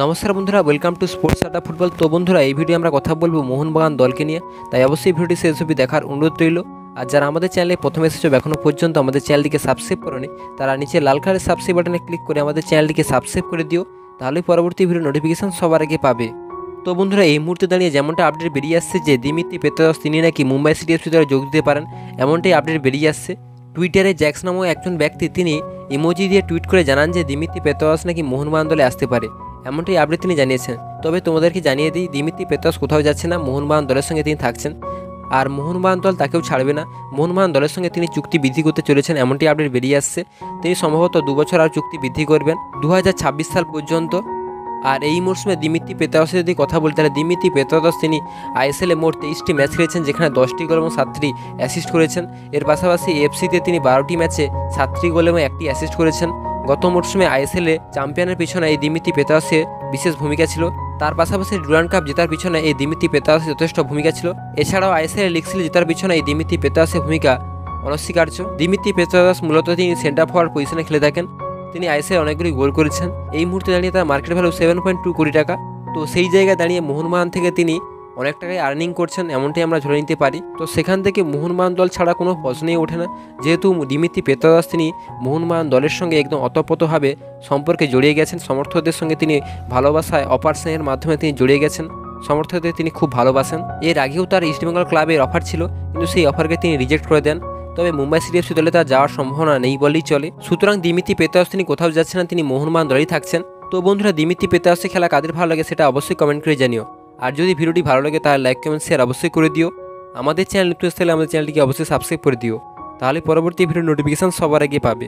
नमस्कार बंधुरा welcome to sports Adda football. तो बंधुरा ये भिडियो আমরা কথা বলবো মোহনবাগান দলকে নিয়ে, তাই অবশ্যই ভিডিওটি শেষ অবধি দেখার অনুরোধ রইল। আর যারা আমাদের চ্যানেলে প্রথমে এসেছো এখনো পর্যন্ত আমাদের চ্যানেলটিকে সাবস্ক্রাইব করোনি, তারা নিচে লাল কালারের সাবস্ক্রাইব বাটনে ক্লিক করে আমাদের চ্যানেলটিকে সাবস্ক্রাইব করে দিও, তাহলে পরবর্তী ভিডিও নোটিফিকেশন সবার আগে পাবে। তো বন্ধুরা এই মুহূর্তে দাঁড়িয়ে যেমনটা আপডেট বেরিয়ে আসছে যে দিমিত্রি পেত্রাদস তিনি নাকি মুম্বাই সিটি এফসি দলে যোগ দিতে পারেন, এমনটাই আপডেট বেরিয়ে আসছে। টুইটারে জ্যাক্স নামক একজন ব্যক্তি তিনি ইমোজি দিয়ে টুইট করে জানান যে দিমিত্রি পেত্রাদস নাকি মোহনবাগান দলে আসতে পারে, এমনটাই আপডেট তিনি জানিয়েছেন। তবে তোমাদেরকে জানিয়ে দিই, দিমিত্রি পেত্রাদস কোথাও যাচ্ছে না, মোহনবাগান দলের সঙ্গে তিনি থাকছেন। আর মোহনবাগান দল তাকেও ছাড়বে না, মোহনবাগান দলের সঙ্গে তিনি চুক্তি বৃদ্ধি করতে চলেছেন, এমনটি আপডেট বেরিয়ে আসছে। তিনি সম্ভবত 2 বছর আর চুক্তি বৃদ্ধি করবেন 2026 সাল পর্যন্ত। আর এই মরশুমে দিমিত্রি পেত্রাদসের যদি কথা বলি, তাহলে দিমিত্রি পেত্রাদস তিনি আইএসএলে মোট 23টি ম্যাচ খেলেছেন, যেখানে 10টি গোল এবং 7টি অ্যাসিস্ট করেছেন। এর পাশাপাশি এফসিতে তিনি 12টি ম্যাচে 7টি গোল এবং 1টি অ্যাসিস্ট করেছেন। গত মরশুমে আইএসএলে চ্যাম্পিয়নের পিছনে এই দিমিত্রি পেত্রাদসের বিশেষ ভূমিকা ছিল। তার পাশাপাশি ডুরান্ড কাপ জেতার পিছনে এই দিমিত্রি পেত্রাদসের যথেষ্ট ভূমিকা ছিল। এছাড়াও আইএসএল লিগ সিরিজ জেতার পিছনে এই দিমিত্রি পেত্রাদসের ভূমিকা অনস্বীকার্য। দিমিত্রি পেত্রাদস মূলত তিনি সেন্টার ফরওয়ার্ড পজিশনে খেলে থাকেন। তিনি আইএসএল অনেকগুলি গোল করেছেন। এই মুহূর্তে দাঁড়িয়ে তার মার্কেট ভ্যালু 7.2 কোটি টাকা। তো সেই জায়গায় দাঁড়িয়ে মোহনবাগান থেকে তিনি অনেক টাকায় আর্নিং করছেন, এমনটাই আমরা ধরে নিতে পারি। তো সেখান থেকে মোহনবাগান দল ছাড়া কোনো প্রশ্নই ওঠে না, যেহেতু দিমিত্রি পেত্রাদস তিনি মোহনবাগান দলের সঙ্গে একদম অতপ্রতভাবে সম্পর্কে জড়িয়ে গেছেন। সমর্থকদের সঙ্গে তিনি ভালোবাসায় অপারেশনের মাধ্যমে তিনি জড়িয়ে গেছেন, সমর্থকদের তিনি খুব ভালোবাসেন। এর আগেও তার ইস্টবেঙ্গল ক্লাবের অফার ছিল, কিন্তু সেই অফারকে তিনি রিজেক্ট করে দেন। তবে মুম্বাই সিটি এফসি দলে তার যাওয়ার সম্ভাবনা নেই বলেই চলে। সুতরাং দিমিত্রি পেত্রাদস তিনি কোথাও যাচ্ছেন না, তিনি মোহনবাগান দলেই থাকছেন। তো বন্ধুরা, দিমিত্রি পেত্রাদসের খেলা কাদের ভালো লাগে সেটা অবশ্যই কমেন্ট করে জানিও। আর যদি ভিডিওটি ভালো লাগে তাহলে লাইক কমেন্ট শেয়ার অবশ্যই করে দিও। আমাদের চ্যানেল নতুন আসলে আমাদের চ্যানেলটিকে অবশ্যই সাবস্ক্রাইব করে দিও, তাহলে পরবর্তী ভিডিও নোটিফিকেশন সবার আগে পাবে।